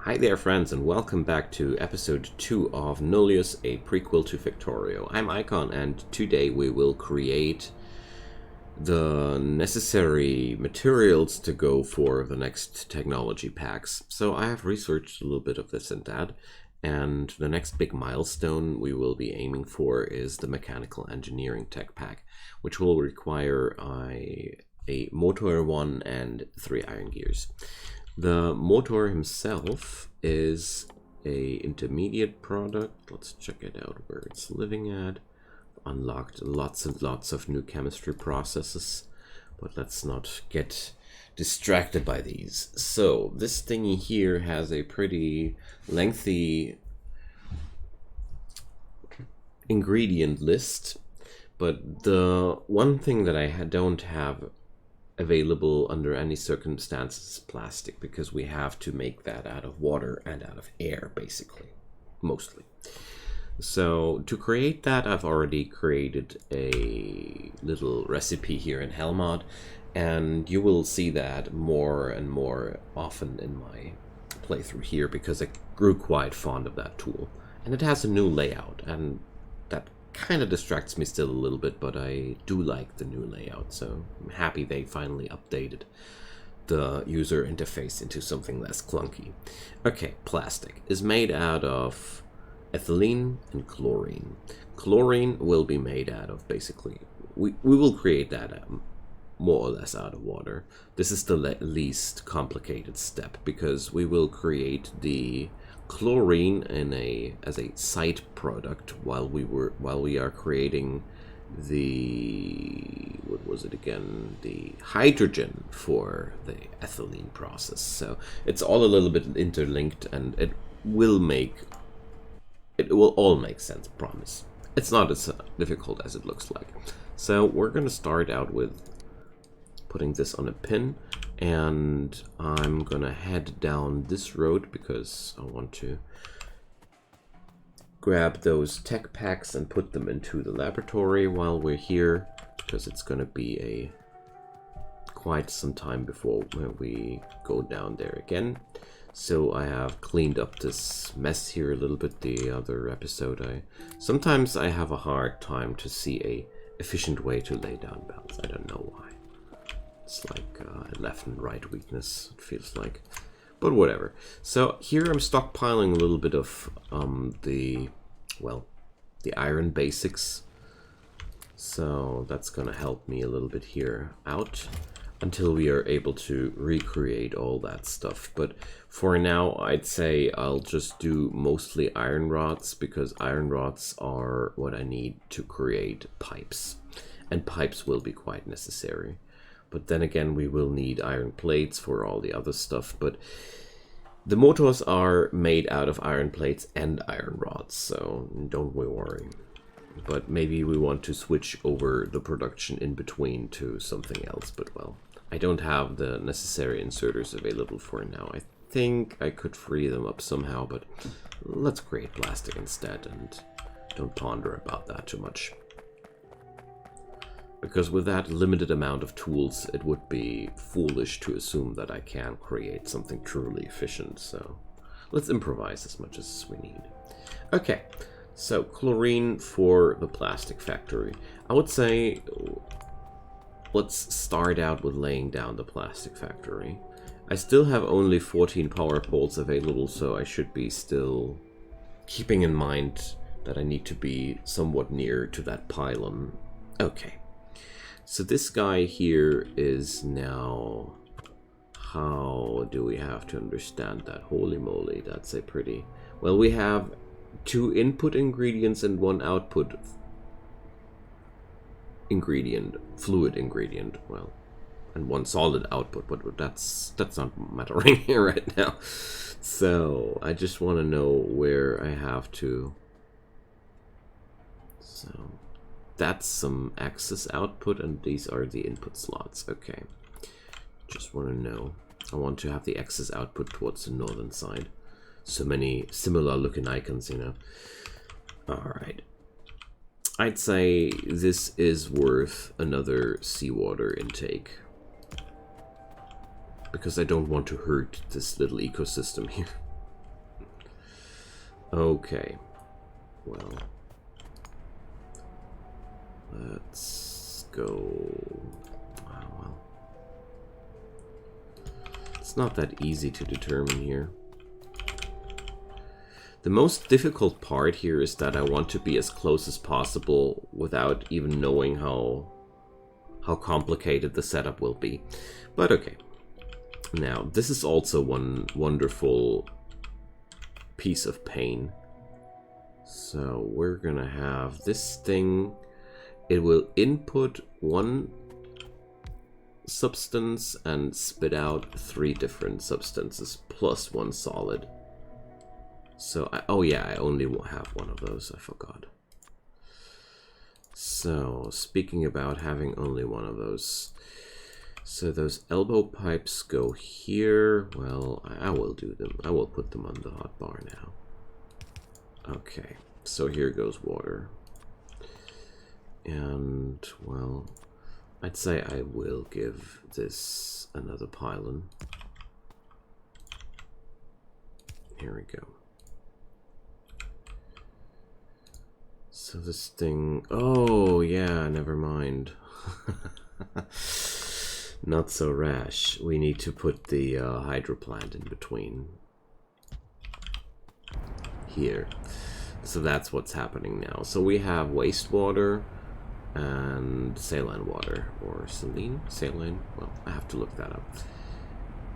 Hi there friends, and welcome back to episode 2 of Nullius, a prequel to Factorio. I'm Icon, and today we will create the necessary materials to go for the next technology packs. So I have researched a little bit of this and that, and the next big milestone we will be aiming for is the mechanical engineering tech pack, which will require a motor 1 and 3 iron gears. The motor himself is a intermediate product. Let's check it out where it's living at. Unlocked lots and lots of new chemistry processes, but let's not get distracted by these. So this thingy here has a pretty lengthy ingredient list, but the one thing that I don't have available under any circumstances plastic, because we have to make that out of water and out of air, basically, mostly. So to create that, I've already created a little recipe here in Helmod, and you will see that more and more often in my playthrough here, because I grew quite fond of that tool. And it has a new layout, and that kind of distracts me still a little bit, but I do like the new layout, so I'm happy they finally updated the user interface into something less clunky. Okay, plastic is made out of ethylene and chlorine. Chlorine will be made out of, basically, we will create that more or less out of water. This is the least complicated step, because we will create the chlorine as a side product while we are creating the, what was it again, the hydrogen for the ethylene process. So it's all a little bit interlinked, and it will all make sense, promise. It's not as difficult as it looks like. So we're going to start out with putting this on a pin, and I'm gonna head down this road because I want to grab those tech packs and put them into the laboratory while we're here, because it's gonna be quite some time before we go down there again. So I have cleaned up this mess here a little bit. The other episode, sometimes I have a hard time to see a efficient way to lay down belts. I don't know why. It's like a left and right weakness, it feels like. But whatever. So here I'm stockpiling a little bit of the iron basics. So that's gonna help me a little bit here out until we are able to recreate all that stuff. But for now, I'd say I'll just do mostly iron rods, because iron rods are what I need to create pipes. And pipes will be quite necessary. But then again, we will need iron plates for all the other stuff. But the motors are made out of iron plates and iron rods, so don't worry. But maybe we want to switch over the production in between to something else. But well, I don't have the necessary inserters available for now. I think I could free them up somehow, but let's create plastic instead and don't ponder about that too much. Because with that limited amount of tools, it would be foolish to assume that I can create something truly efficient. So let's improvise as much as we need. Okay, so chlorine for the plastic factory. I would say let's start out with laying down the plastic factory. I still have only 14 power poles available, so I should be still keeping in mind that I need to be somewhat near to that pylon. Okay. So this guy here is now, how do we have to understand that? Holy moly, that's a pretty, well, we have 2 input ingredients and 1 output ingredient, fluid ingredient, well, and 1 solid output, but that's not mattering here right now. So I just want to know where I have to, so that's some access output, and these are the input slots. Okay, just want to know. I want to have the access output towards the northern side. So many similar looking icons, you know. Alright. I'd say this is worth another seawater intake, because I don't want to hurt this little ecosystem here. Okay. Well, let's go. Well, it's not that easy to determine here. The most difficult part here is that I want to be as close as possible without even knowing how complicated the setup will be. But okay. Now, this is also one wonderful piece of pain. So we're gonna have this thing. It will input one substance and spit out 3 different substances plus 1 solid. So, oh yeah, I only will have one of those, I forgot. So, speaking about having only one of those. So those elbow pipes go here. Well, I will do them. I will put them on the hotbar now. Okay, so here goes water. And, well, I'd say I will give this another pylon. Here we go. So this thing... Oh, yeah, never mind. Not so rash. We need to put the hydro plant in between. Here. So that's what's happening now. So we have wastewater and saline water. Or saline? Saline? Well, I have to look that up.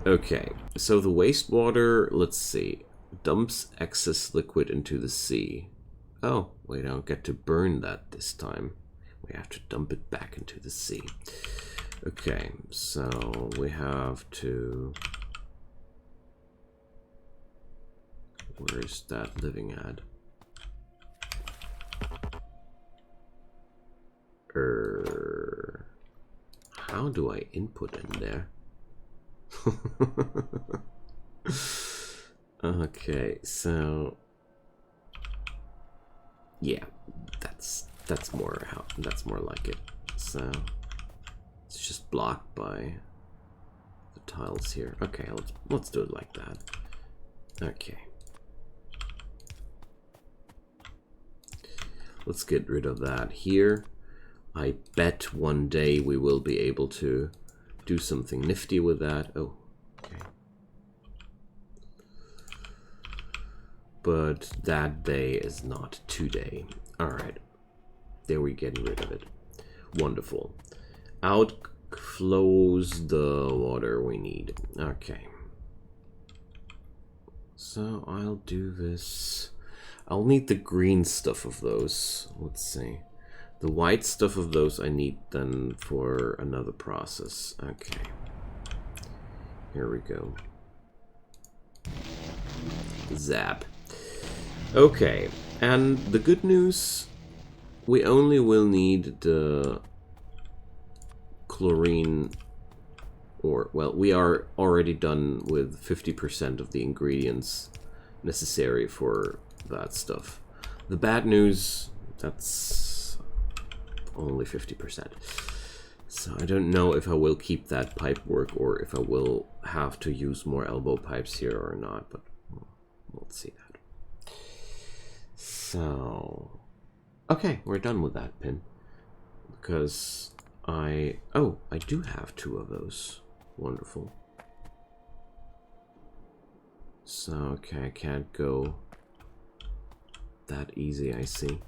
Okay, so the wastewater, let's see, dumps excess liquid into the sea. Oh, we don't get to burn that this time. We have to dump it back into the sea. Okay, so we have to... Where's that living at? How do I input in there? Okay, so... Yeah, that's more like it. So... It's just blocked by the tiles here. Okay, let's do it like that. Okay. Let's get rid of that here. I bet one day we will be able to do something nifty with that. Oh, okay. But that day is not today. Alright. There we get rid of it. Wonderful. Out flows the water we need. Okay. So I'll do this. I'll need the green stuff of those. Let's see. The white stuff of those I need then for another process. Okay. Here we go. Zap. Okay. And the good news, we only will need the chlorine, or, well, we are already done with 50% of the ingredients necessary for that stuff. The bad news, that's only 50%. So I don't know if I will keep that pipe work or if I will have to use more elbow pipes here or not, but we'll see that. So, okay, we're done with that pin. Because I do have 2 of those. Wonderful. So, okay, I can't go that easy, I see.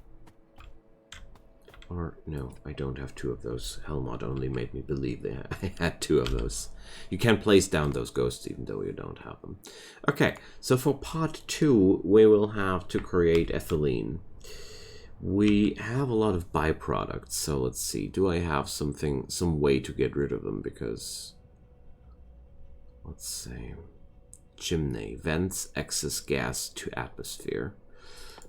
Or, no, I don't have 2 of those. Helmod only made me believe I had 2 of those. You can place down those ghosts even though you don't have them. Okay, so for part 2, we will have to create ethylene. We have a lot of byproducts, so let's see. Do I have some way to get rid of them? Because, let's see. Chimney, vents excess gas to atmosphere.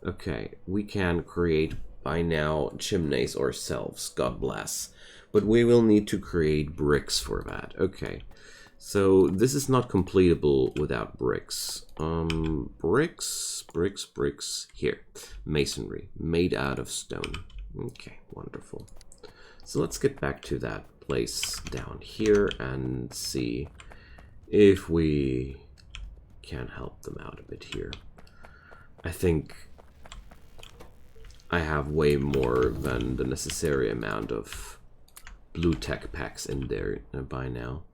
Okay, we can create by now chimneys ourselves, God bless. But we will need to create bricks for that. Okay, so this is not completable without bricks. Bricks, here. Masonry, made out of stone. Okay, wonderful. So let's get back to that place down here and see if we can help them out a bit here. I think I have way more than the necessary amount of blue tech packs in there by now.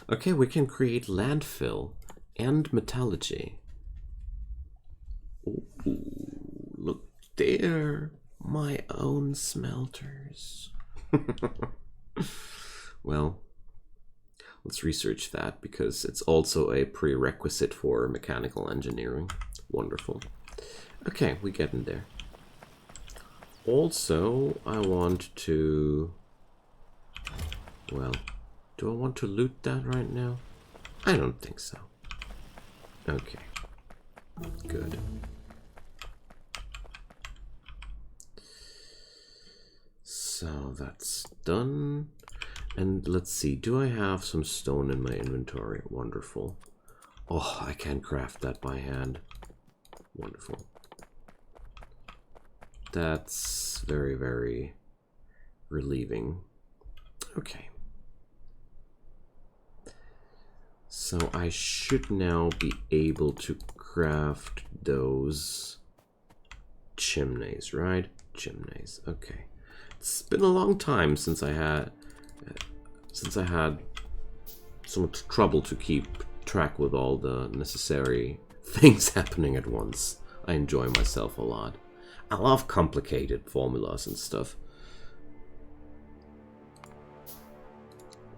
Okay, we can create landfill and metallurgy. Ooh, look there, my own smelters. Well, let's research that because it's also a prerequisite for mechanical engineering. Wonderful. Okay, we get in there. Also, I want to... Well, do I want to loot that right now? I don't think so. Okay. Good. So that's done. And let's see, do I have some stone in my inventory? Wonderful. Oh, I can craft that by hand. Wonderful. That's very, very relieving. Okay. So I should now be able to craft those chimneys, right? Chimneys, okay. It's been a long time since I had so much trouble to keep track with all the necessary things happening at once. I enjoy myself a lot. I love complicated formulas and stuff.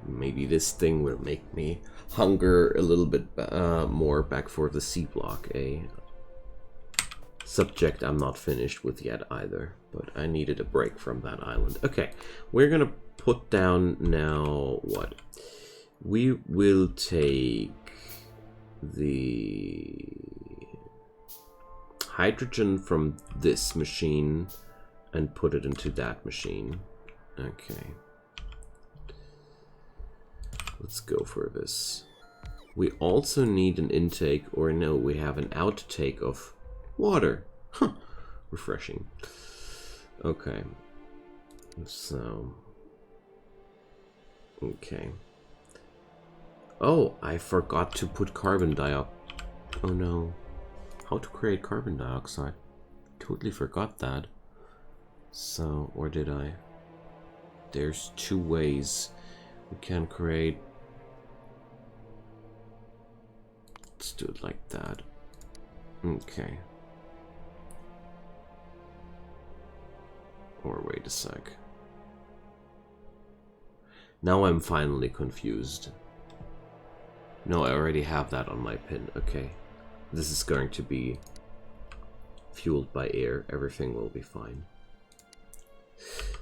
Maybe this thing will make me hunger a little bit more back for the C block, a subject I'm not finished with yet either, but I needed a break from that island. Okay, we're gonna put down now what? We will take the hydrogen from this machine and put it into that machine. Okay. Let's go for this. We also need an intake, or no, we have an outtake of water. Huh. Refreshing. Okay. So. Okay. Oh, I forgot to put carbon dioxide. Oh no. How to create carbon dioxide? Totally forgot that. So, or did I? There's two ways we can create. Let's do it like that. Okay. Or wait a sec. Now I'm finally confused. No, I already have that on my pin. Okay. This is going to be fueled by air. Everything will be fine.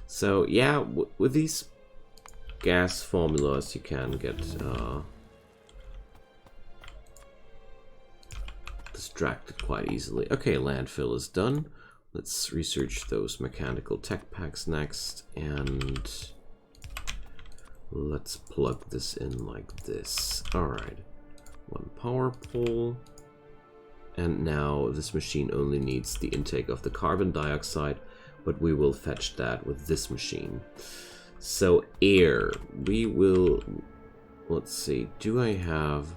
So, yeah, with these gas formulas, you can get distracted quite easily. Okay, landfill is done. Let's research those mechanical tech packs next, and let's plug this in like this. Alright, one power pole. And now this machine only needs the intake of the carbon dioxide, but we will fetch that with this machine. So air, we will, let's see, do I have,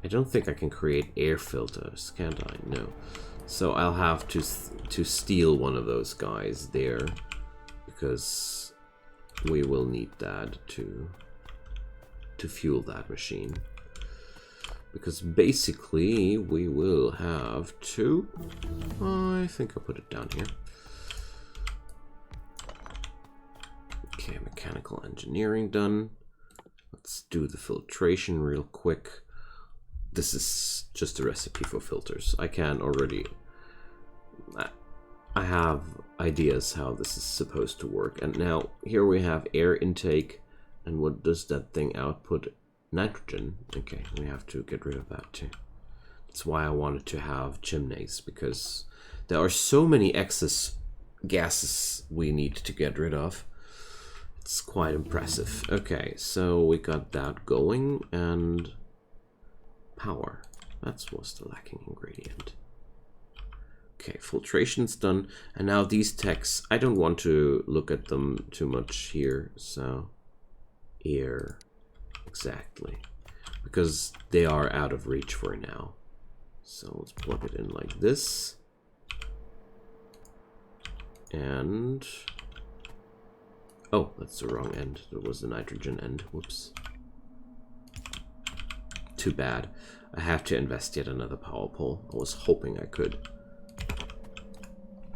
I don't think I can create air filters, can't I? No. So I'll have to steal one of those guys there, because we will need that to fuel that machine. Because basically we will have to, I think I'll put it down here. Okay, mechanical engineering done. Let's do the filtration real quick. This is just a recipe for filters. I can already, I have ideas how this is supposed to work. And now here we have air intake. And what does that thing output? Nitrogen. Okay, we have to get rid of that too. That's why I wanted to have chimneys, because there are so many excess gases we need to get rid of. It's quite impressive. Okay, so we got that going, and power. That was the lacking ingredient. Okay, filtration's done, and now these techs, I don't want to look at them too much here, so air. Exactly, because they are out of reach for now. So let's plug it in like this. And... oh, that's the wrong end. That was the nitrogen end. Whoops. Too bad. I have to invest yet another power pole. I was hoping I could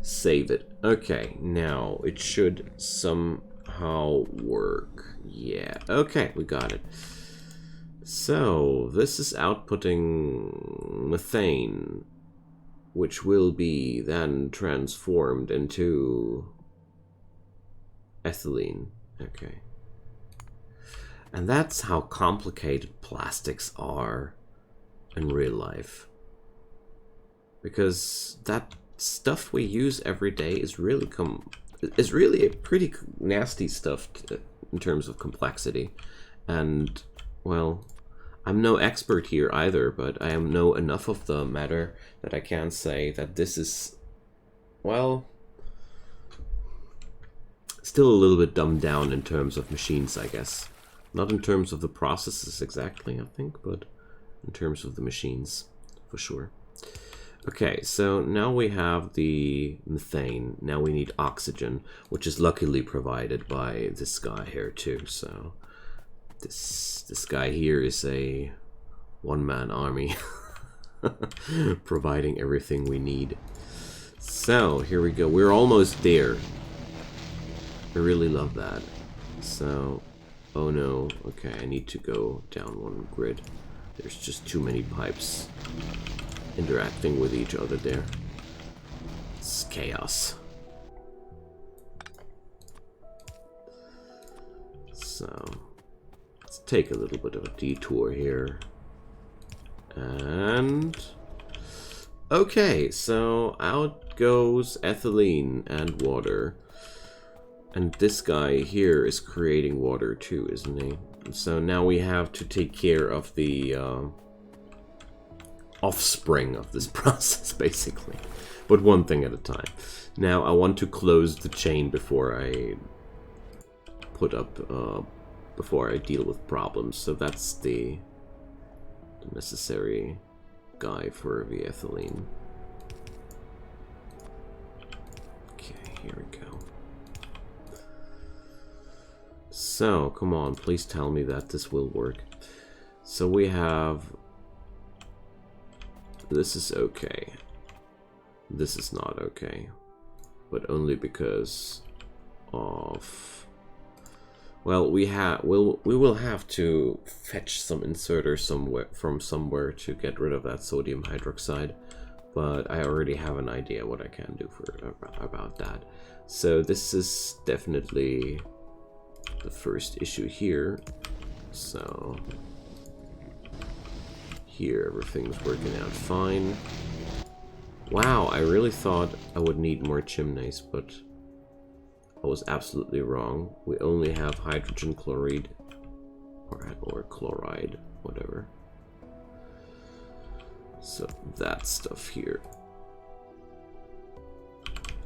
save it. Okay, now it should somehow work. Yeah, okay, we got it. So, this is outputting methane, which will be then transformed into ethylene. Okay. And that's how complicated plastics are in real life. Because that stuff we use every day is really a pretty nasty stuff in terms of complexity. And, well, I'm no expert here either, but I know enough of the matter that I can say that this is, well, still a little bit dumbed down in terms of machines, I guess. Not in terms of the processes exactly, I think, but in terms of the machines, for sure. Okay, so now we have the methane. Now we need oxygen, which is luckily provided by this guy here too. So this guy here is a one-man army, providing everything we need. So here we go. We're almost there. I really love that. So, oh no. Okay, I need to go down one grid. There's just too many pipes interacting with each other there. It's chaos. So, let's take a little bit of a detour here. And... okay, so out goes ethylene and water. And this guy here is creating water too, isn't he? So now we have to take care of the offspring of this process, basically. But one thing at a time. Now I want to close the chain before I put up, before I deal with problems. So that's the necessary guy for the ethylene. Okay, here we go. So, come on, please tell me that this will work. So we have... this is okay. This is not okay. But only because of... well, we will have to fetch some inserter from somewhere to get rid of that sodium hydroxide. But I already have an idea what I can do about that. So this is definitely the first issue here. So here everything's working out fine. Wow, I really thought I would need more chimneys, but I was absolutely wrong. We only have hydrogen chloride or chloride, whatever. So that stuff here.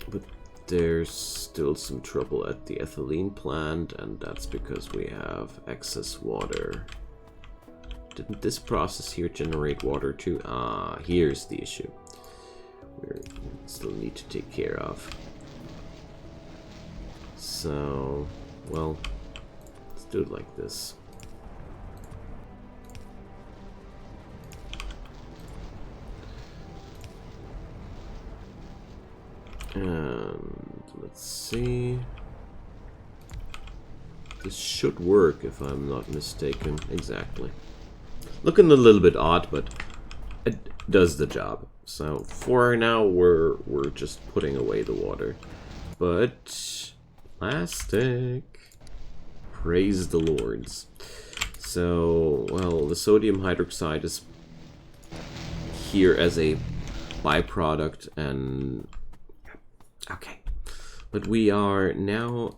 But there's still some trouble at the ethylene plant, and that's because we have excess water. Didn't this process here generate water too? Ah, here's the issue. We still need to take care of. So, well, let's do it like this. And let's see. This should work if I'm not mistaken. Exactly. Looking a little bit odd, but it does the job. So for now, we're just putting away the water. But plastic, praise the lords. So, well, the sodium hydroxide is here as a byproduct, and okay, but we are now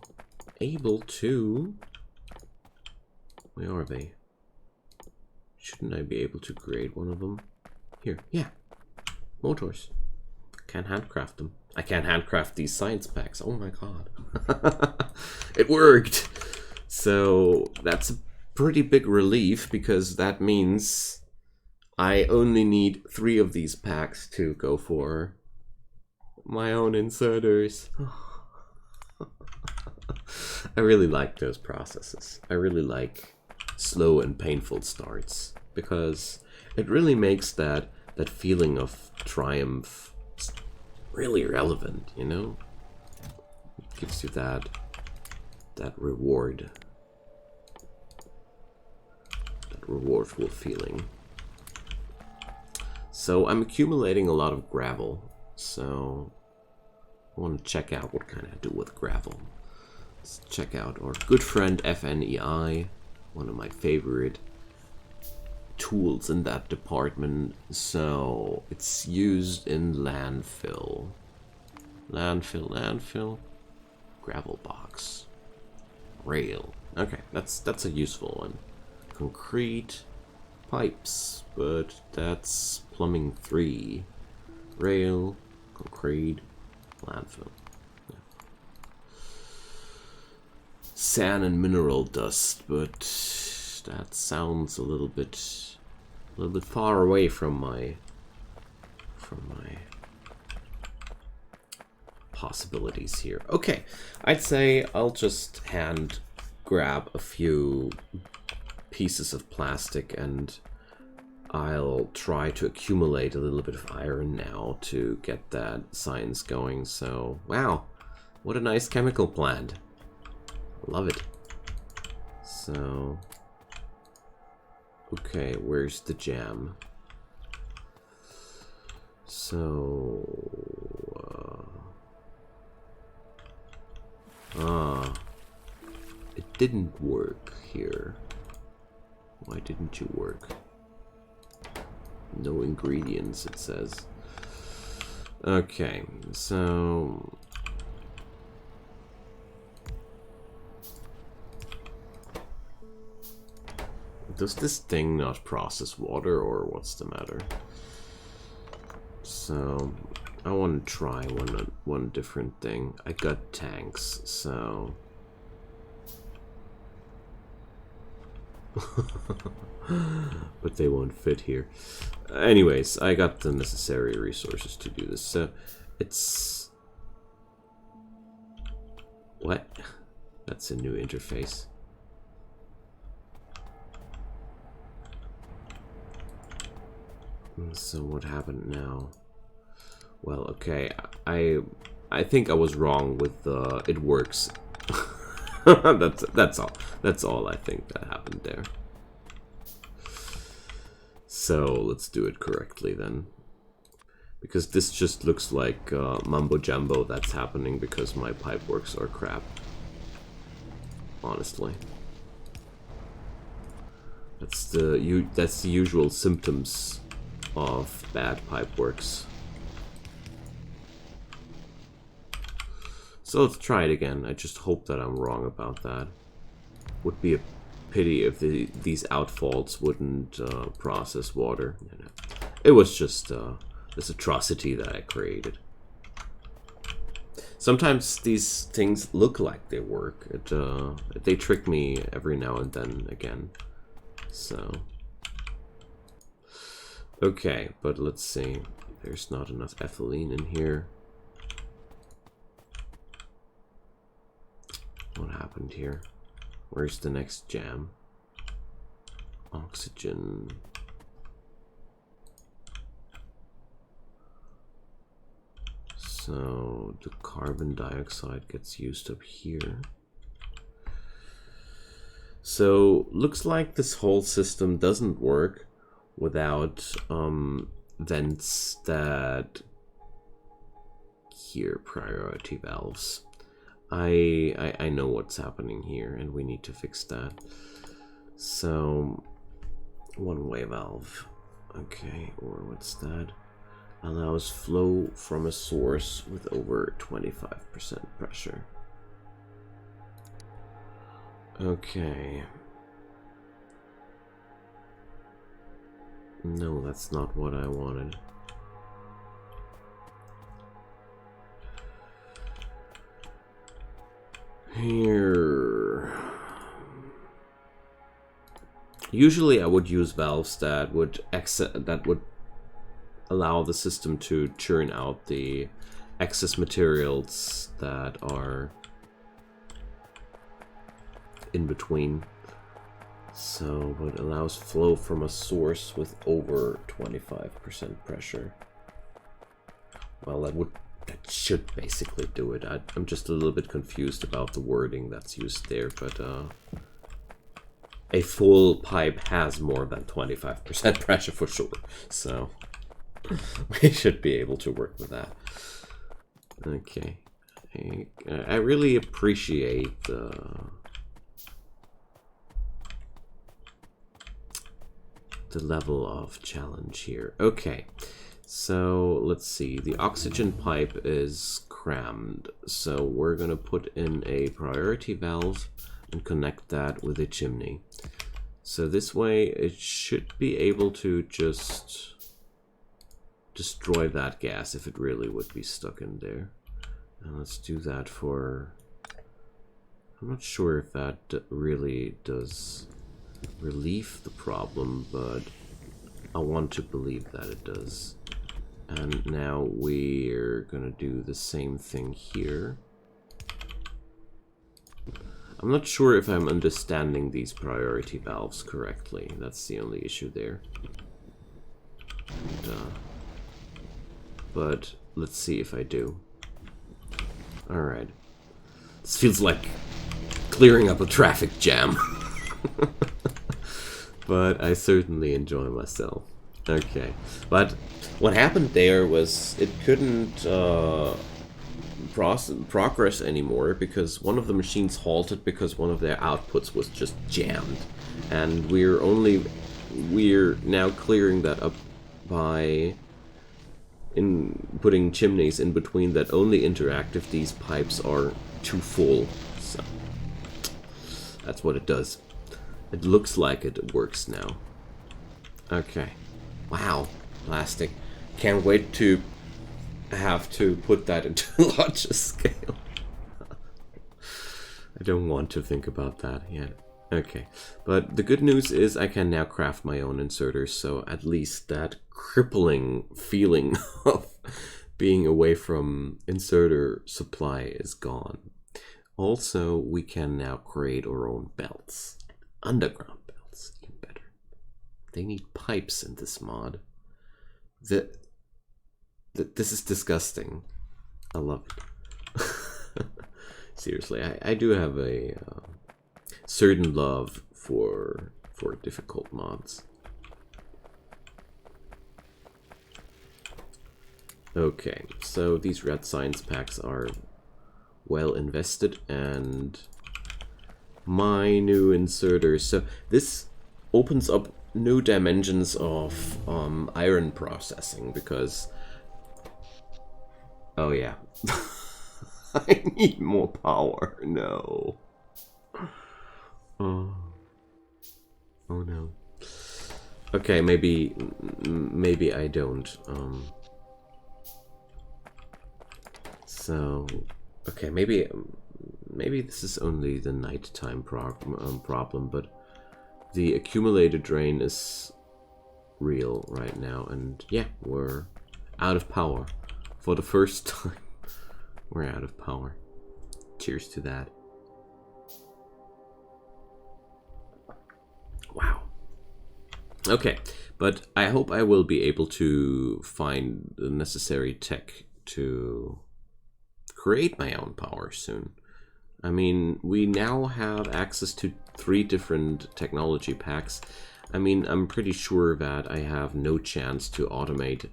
able to. Where are they? Shouldn't I be able to create one of them? Here, yeah. Motors. Can't handcraft them. I can't handcraft these science packs. Oh my god. It worked! So that's a pretty big relief, because that means I only need 3 of these packs to go for my own inserters. I really like those processes. I really like slow and painful starts because it really makes that feeling of triumph really relevant, you know? It gives you that reward. That rewardful feeling. So I'm accumulating a lot of gravel, so I want to check out what can I do with gravel. Let's check out our good friend FNEI, one of my favorite tools in that department. So it's used in landfill. Landfill. Gravel box. Rail. Okay, that's a useful one. Concrete. Pipes, but that's plumbing 3. Rail, concrete, landfill. Yeah. Sand and mineral dust, but that sounds a little bit far away from my possibilities here. Okay, I'd say I'll just hand grab a few pieces of plastic and I'll try to accumulate a little bit of iron now to get that science going. So, wow, what a nice chemical plant. Love it. So, okay, where's the jam? So, it didn't work here. Why didn't you work? No ingredients, it says. Okay, so... does this thing not process water, or what's the matter? So, I want to try one different thing. I got tanks, so... but they won't fit here. Anyways, I got the necessary resources to do this. So it's... what? That's a new interface. So what happened now? Well, okay, I think I was wrong with the it works. That's all. That's all I think that happened there. So let's do it correctly then, because this just looks like mumbo jumbo that's happening because my pipe works are crap. Honestly, that's the usual symptoms of bad pipe works. So let's try it again. I just hope that I'm wrong about that. Would be a pity if these outfalls wouldn't process water. It was just this atrocity that I created. Sometimes these things look like they work. They trick me every now and then again. So... okay, but let's see. There's not enough ethylene in here. What happened here? Where's the next jam? Oxygen. So the carbon dioxide gets used up here. So looks like this whole system doesn't work without vents that here, priority valves. I know what's happening here, and we need to fix that. So, one-way valve. Okay, or what's that? Allows flow from a source with over 25% pressure. Okay. No, that's not what I wanted. Here. Usually I would use valves that would allow the system to churn out the excess materials that are in between. So it allows flow from a source with over 25% pressure. Well, that should basically do it. I'm just a little bit confused about the wording that's used there, but a full pipe has more than 25% pressure for sure. So we should be able to work with that. Okay. I really appreciate the level of challenge here. Okay. So let's see, the oxygen pipe is crammed, so we're gonna put in a priority valve and connect that with a chimney. So this way it should be able to just destroy that gas if it really would be stuck in there. And let's do that for, I'm not sure if that really does relieve the problem, but I want to believe that it does. And now we're gonna do the same thing here. I'm not sure if I'm understanding these priority valves correctly. That's the only issue there. And, but let's see if I do. Alright. This feels like clearing up a traffic jam. But I certainly enjoy myself. Okay, but what happened there was it couldn't progress anymore because one of the machines halted because one of their outputs was just jammed, and we're now clearing that up by putting chimneys in between that only interact if these pipes are too full. So that's what it does. It looks like it works now. Okay. Wow, plastic. Can't wait to have to put that into larger scale. I don't want to think about that yet. Okay, but the good news is I can now craft my own inserters, so at least that crippling feeling of being away from inserter supply is gone. Also, we can now create our own belts. Underground belts, even better. They need pipes in this mod. This is disgusting. I love it. Seriously, I do have a certain love for difficult mods. Okay, so these red science packs are well invested, and my new inserters. So this opens up new dimensions of iron processing because, oh yeah, I need more power. No. Oh no. Okay, maybe I don't. So okay, maybe this is only the nighttime problem, but the accumulator drain is real right now, and yeah, we're out of power. For the first time, we're out of power. Cheers to that. Wow. Okay, but I hope I will be able to find the necessary tech to create my own power soon. I mean, we now have access to 3 different technology packs. I mean, I'm pretty sure that I have no chance to automate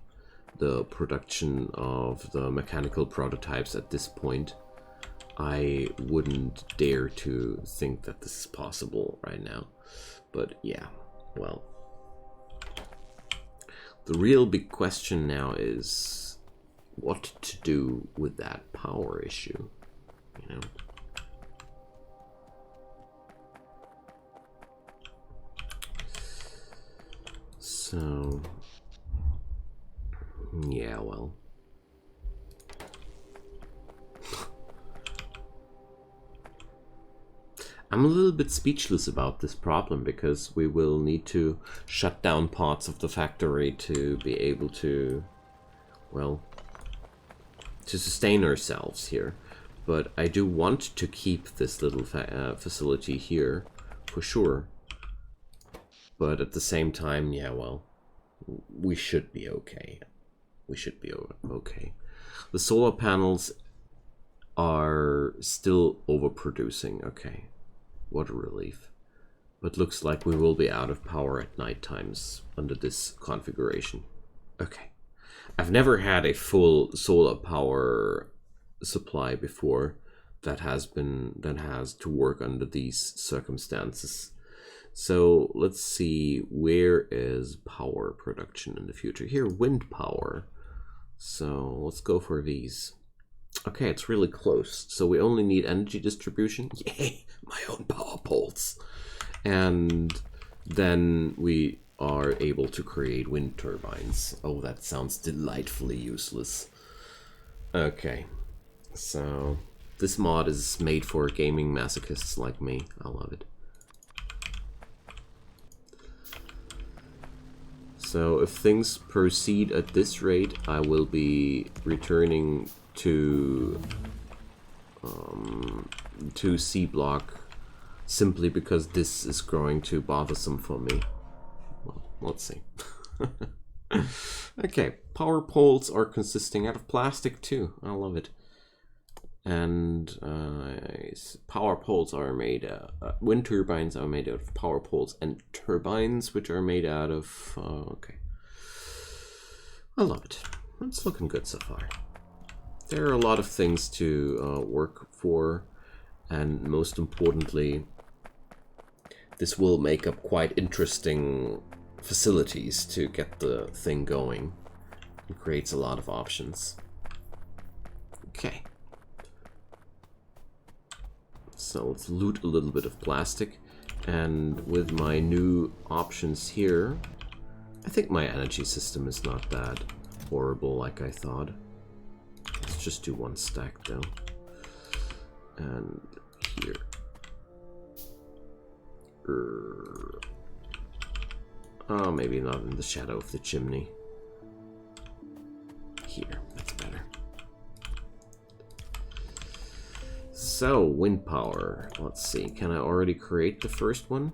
the production of the mechanical prototypes at this point. I wouldn't dare to think that this is possible right now. But yeah, well. The real big question now is what to do with that power issue, you know? So, yeah, well. I'm a little bit speechless about this problem because we will need to shut down parts of the factory to be able to, well, to sustain ourselves here. But I do want to keep this little facility here for sure. But at the same time, yeah, well, we should be okay. We should be okay. The solar panels are still overproducing. Okay, what a relief. But looks like we will be out of power at night times under this configuration. Okay. I've never had a full solar power supply before that has to work under these circumstances. So let's see, where is power production in the future? Here, wind power. So let's go for these. Okay, it's really close. So we only need energy distribution. Yay, my own power poles. And then we are able to create wind turbines. Oh, that sounds delightfully useless. Okay, so this mod is made for gaming masochists like me. I love it. So if things proceed at this rate, I will be returning to C block simply because this is growing too bothersome for me. Well, let's see. Okay, power poles are consisting out of plastic too. I love it. And power poles are made, wind turbines are made out of power poles, and turbines which are made out of, okay. I love it. It's looking good so far. There are a lot of things to work for, and most importantly, this will make up quite interesting facilities to get the thing going. It creates a lot of options. Okay. So let's loot a little bit of plastic, and with my new options here, I think my energy system is not that horrible like I thought. Let's just do one stack though. And here. Oh, maybe not in the shadow of the chimney. Here, that's better. So, wind power. Let's see, can I already create the first one?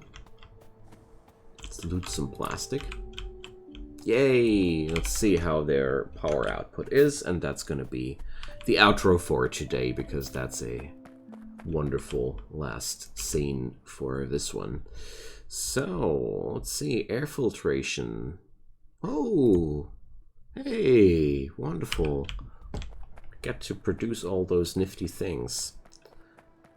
Let's loot some plastic. Yay! Let's see how their power output is, and that's gonna be the outro for today, because that's a wonderful last scene for this one. So, let's see, air filtration. Oh! Hey! Wonderful. Get to produce all those nifty things.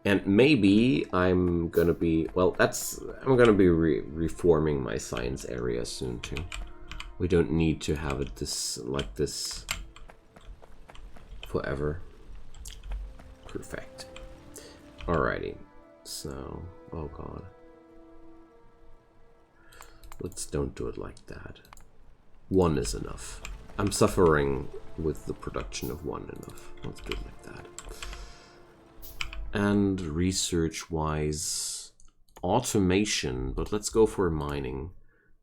And maybe I'm gonna be, well, I'm gonna be reforming my science area soon too. We don't need to have it like this forever. Perfect. Alrighty, so, oh god. Let's don't do it like that. One is enough. I'm suffering with the production of one enough. Let's do it like that. And research-wise, automation, but let's go for mining.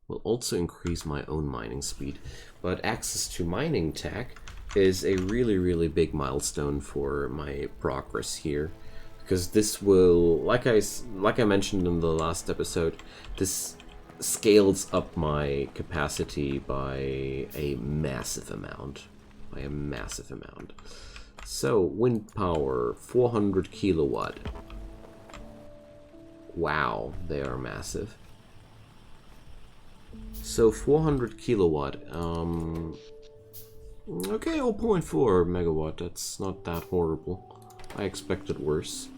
Will also increase my own mining speed. But access to mining tech is a really, really big milestone for my progress here. Because this will, like I mentioned in the last episode, this scales up my capacity by a massive amount. So, wind power, 400 kilowatt. Wow, they are massive. So 400 kilowatt, okay, 0.4 megawatt, that's not that horrible. I expected worse.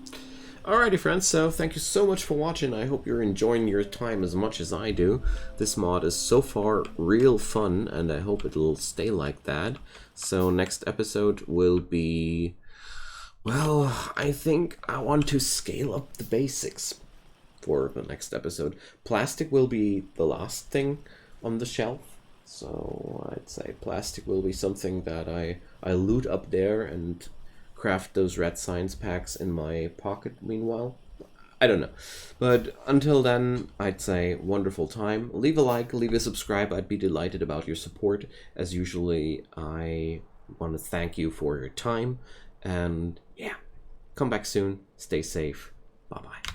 Alrighty friends, so thank you so much for watching. I hope you're enjoying your time as much as I do. This mod is so far real fun, and I hope it'll stay like that. So next episode will be, well, I think I want to scale up the basics for the next episode. Plastic will be the last thing on the shelf. So I'd say plastic will be something that I loot up there and craft those red science packs in my pocket meanwhile. I don't know. But until then, I'd say wonderful time. Leave a like, leave a subscribe. I'd be delighted about your support. As usually, I want to thank you for your time. And yeah, come back soon. Stay safe. Bye-bye.